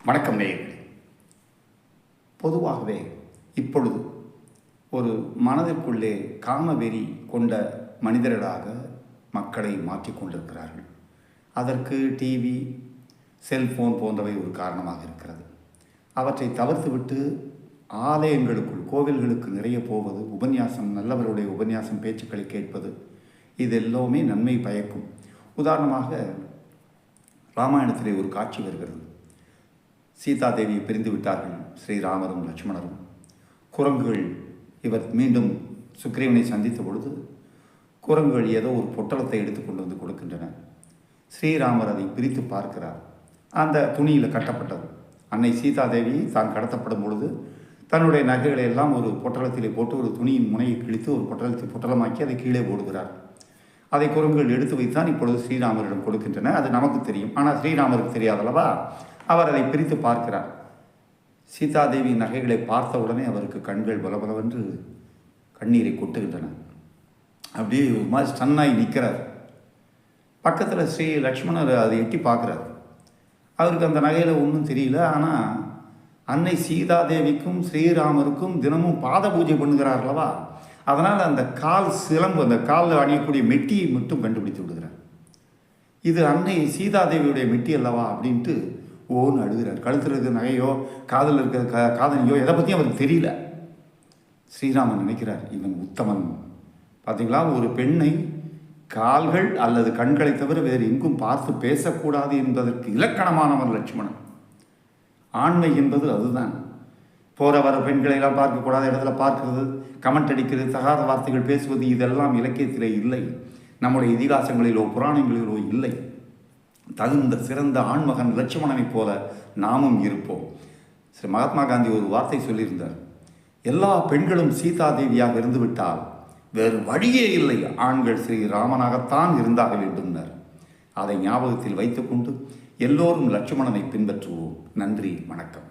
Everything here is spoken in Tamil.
வணக்கம் நேயர்களே. பொதுவாகவே இப்பொழுது ஒரு மனதிற்குள்ளே காமவெறி கொண்ட மனிதர்களாக மக்களை மாற்றிக்கொண்டிருக்கிறார்கள். அதற்கு டிவி, செல்போன் போன்றவை ஒரு காரணமாக இருக்கிறது. அவற்றை தவிர்த்துவிட்டு ஆலயங்களுக்குள், கோவில்களுக்கு நிறைய போவது, உபன்யாசம், நல்லவருடைய உபன்யாசம், பேச்சுக்களை கேட்பது, இது எல்லாமே நன்மை பயக்கும். உதாரணமாக ராமாயணத்திலே ஒரு காட்சி வருகிறது. சீதாதேவியை பிரிந்து விட்டார்கள் ஸ்ரீராமரும் லட்சுமணரும். குரங்குகள், இவர் மீண்டும் சுக்ரீவனை சந்தித்த பொழுது குரங்குகள் ஏதோ ஒரு பொட்டலத்தை எடுத்துக்கொண்டு வந்து கொடுக்கின்றன. ஸ்ரீராமர் அதை பிரித்து பார்க்கிறார். அந்த துணியில் கட்டப்பட்டது. அன்னை சீதாதேவி தான் கடத்தப்படும் பொழுது தன்னுடைய நகைகளை எல்லாம் ஒரு பொட்டலத்திலே போட்டு ஒரு துணியின் முனையை கிழித்து ஒரு பொட்டலமாக்கி அதை கீழே போடுகிறார். அதை குரங்குகள் எடுத்து வைத்தான் இப்பொழுது ஸ்ரீராமரிடம் கொடுக்கின்றன. அது நமக்கு தெரியும், ஆனால் ஸ்ரீராமருக்கு தெரியாதல்லவா? அவர் அதை பிரித்து பார்க்கிறார். சீதாதேவி நகைகளை பார்த்த உடனே அவருக்கு கண்கள் பலபலவென்று கண்ணீரை கொட்டுகின்றன. அப்படியே ஒரு மாதிரி ஸ்டன்னாகி நிற்கிறார். பக்கத்தில் ஸ்ரீ லக்ஷ்மணர் அதை எட்டி பார்க்குறார். அவருக்கு அந்த நகையில் ஒன்றும் தெரியல. ஆனால் அன்னை சீதாதேவிக்கும் ஸ்ரீராமருக்கும் தினமும் பாத பூஜை பண்ணுகிறார்களவா, அதனால் அந்த கால் சிலம்பு, அந்த காலில் அணியக்கூடிய மெட்டியை மட்டும் கண்டுபிடித்து விடுகிறார். இது அன்னை சீதாதேவியுடைய மெட்டி அல்லவா அப்படின்ட்டு ஓன்னு அழுகிறார். கழுத்தில் இருக்கிற நகையோ காதில் இருக்கிற காதலியோ எதை பற்றியும் அவருக்கு தெரியல. ஸ்ரீராமன் நினைக்கிறார், இவன் உத்தமன். பார்த்தீங்களா, ஒரு பெண்ணை கால்கள் அல்லது கண்களை தவிர வேறு எங்கும் பார்த்து பேசக்கூடாது என்பதற்கு இலக்கணமானவன் லட்சுமணன். ஆண்மை என்பது அதுதான். போகிற வர பெண்களையெல்லாம் பார்க்கக்கூடாத இடத்துல பார்க்கிறது, கமெண்ட் அடிக்கிறது, தகாத வார்த்தைகள் பேசுவது, இதெல்லாம் இலக்கியத்திலே இல்லை, நம்முடைய இதிகாசங்களிலோ புராணங்களிலோ இல்லை. தகுந்த சிறந்த ஆண்மகன் லட்சுமணனைப் போல நாமும் இருப்போம். ஸ்ரீ மகாத்மா காந்தி ஒரு வார்த்தை சொல்லியிருந்தார், எல்லா பெண்களும் சீதாதேவியாக இருந்துவிட்டால் வேறு வழியே இல்லை, ஆண்கள் ஸ்ரீ ராமனாகத்தான் இருந்தாக வேண்டும்னார். அதை ஞாபகத்தில் வைத்துக்கொண்டு எல்லோரும் லட்சுமணனை பின்பற்றுவோம். நன்றி, வணக்கம்.